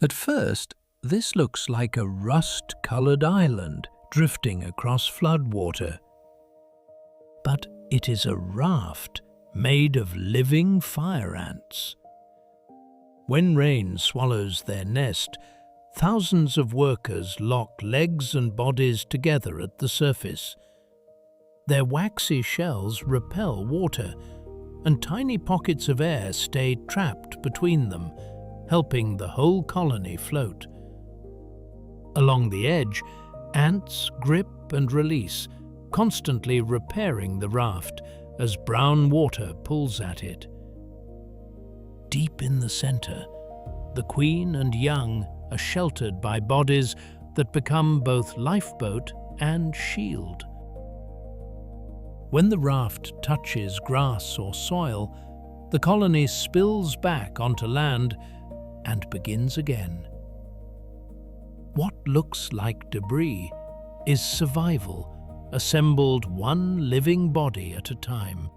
At first, this looks like a rust-colored island drifting across floodwater. But it is a raft made of living fire ants. When rain swallows their nest, thousands of workers lock legs and bodies together at the surface. Their waxy shells repel water, and tiny pockets of air stay trapped between them, helping the whole colony float. Along the edge, ants grip and release, constantly repairing the raft as brown water pulls at it. Deep in the center, the queen and young are sheltered by bodies that become both lifeboat and shield. When the raft touches grass or soil, the colony spills back onto land and begins again. What looks like debris is survival, assembled one living body at a time.